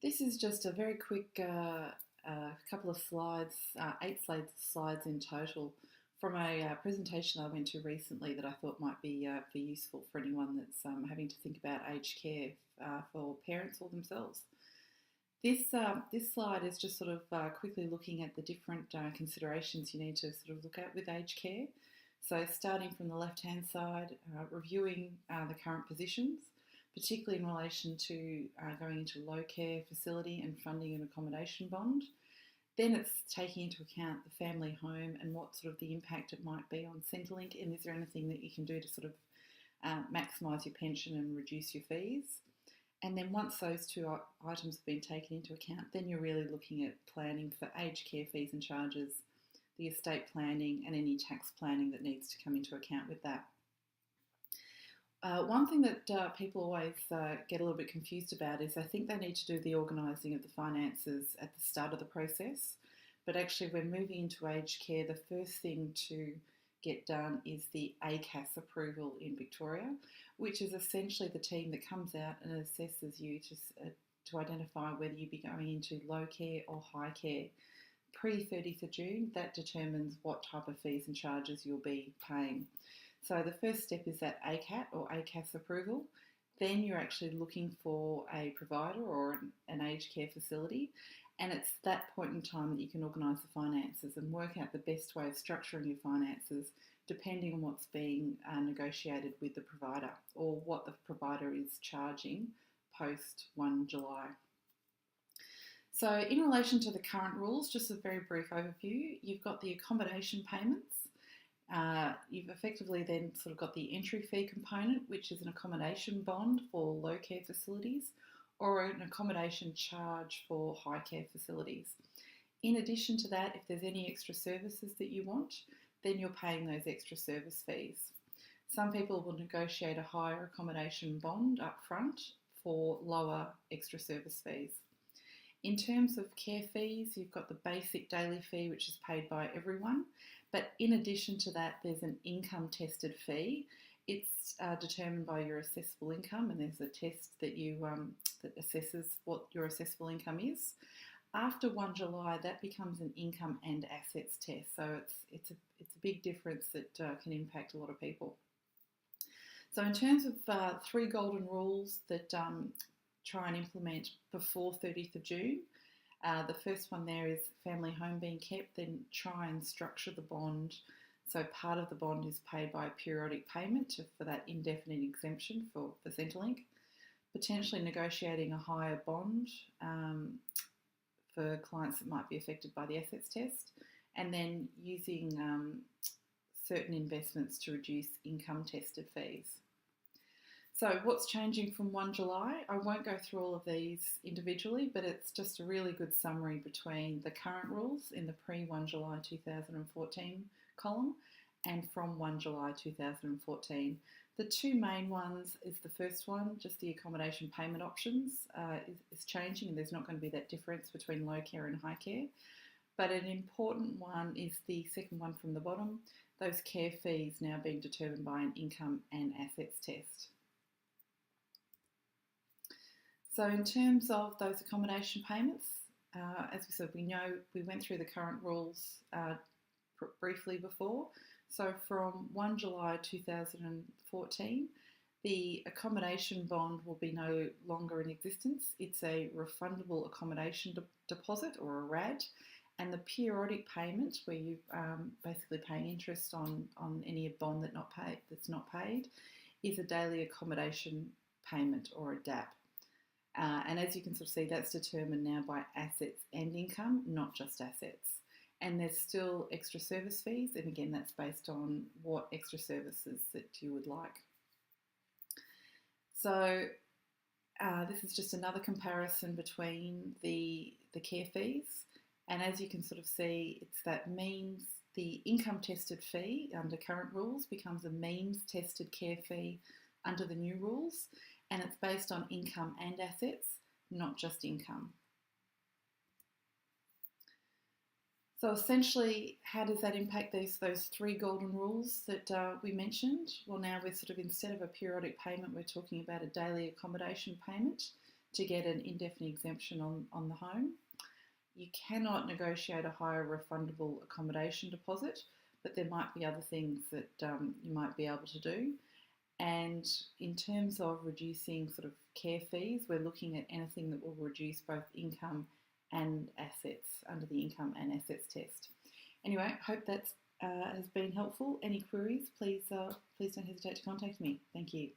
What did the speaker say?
This is just a very quick couple of slides, eight slides in total, from a presentation I went to recently that I thought might be useful for anyone that's having to think about aged care for parents or themselves. This slide is just sort of quickly looking at the different considerations you need to sort of look at with aged care. So starting from the left-hand side, reviewing the current positions, particularly in relation to going into low care facility and funding an accommodation bond. Then it's taking into account the family home and what sort of the impact it might be on Centrelink, and is there anything that you can do to sort of maximise your pension and reduce your fees. And then once those two items have been taken into account, then you're really looking at planning for aged care fees and charges, the estate planning and any tax planning that needs to come into account with that. One thing that people always get a little bit confused about is they think they need to do the organising of the finances at the start of the process, but actually when moving into aged care, the first thing to get done is the ACAS approval in Victoria, which is essentially the team that comes out and assesses you to identify whether you be going into low care or high care. Pre-30th of June, that determines what type of fees and charges you'll be paying. So the first step is that ACAT or ACAS approval. Then you're actually looking for a provider or an aged care facility, and it's that point in time that you can organise the finances and work out the best way of structuring your finances depending on what's being negotiated with the provider or what the provider is charging post 1 July. So in relation to the current rules, just a very brief overview, you've got the accommodation payments. You've effectively then sort of got the entry fee component, which is an accommodation bond for low care facilities or an accommodation charge for high care facilities. In addition to that, if there's any extra services that you want, then you're paying those extra service fees. Some people will negotiate a higher accommodation bond up front for lower extra service fees. In terms of care fees, you've got the basic daily fee, which is paid by everyone. But in addition to that, there's an income tested fee. It's determined by your assessable income, and there's a test that that assesses what your assessable income is. After 1 July, that becomes an income and assets test. So it's a big difference that can impact a lot of people. So in terms of three golden rules that try and implement before 30th of June. The first one there is family home being kept, then try and structure the bond. So part of the bond is paid by a periodic payment for that indefinite exemption for Centrelink. Potentially negotiating a higher bond for clients that might be affected by the assets test. And then using certain investments to reduce income tested fees. So what's changing from 1 July? I won't go through all of these individually, but it's just a really good summary between the current rules in the pre-1 July 2014 column and from 1 July 2014. The two main ones is the first one, just the accommodation payment options is changing, and there's not going to be that difference between low care and high care. But an important one is the second one from the bottom, those care fees now being determined by an income and assets test. So in terms of those accommodation payments, as we said, we went through the current rules briefly before. So from 1 July 2014, the accommodation bond will be no longer in existence. It's a refundable accommodation deposit or a RAD, and the periodic payment where you basically paying interest on any bond that's not paid is a daily accommodation payment or a DAP. And as you can sort of see, that's determined now by assets and income, not just assets. And there's still extra service fees, and again, that's based on what extra services that you would like. So this is just another comparison between the care fees. And as you can sort of see, that means the income tested fee under current rules becomes a means tested care fee under the new rules. And it's based on income and assets, not just income. So essentially, how does that impact those three golden rules that we mentioned? Well, now we're sort of, instead of a periodic payment, we're talking about a daily accommodation payment. to get an indefinite exemption on the home. You cannot negotiate a higher refundable accommodation deposit, but there might be other things that you might be able to do. And in terms of reducing sort of care fees, we're looking at anything that will reduce both income and assets under the income and assets test. Anyway, hope that has been helpful. Any queries, please don't hesitate to contact me. Thank you.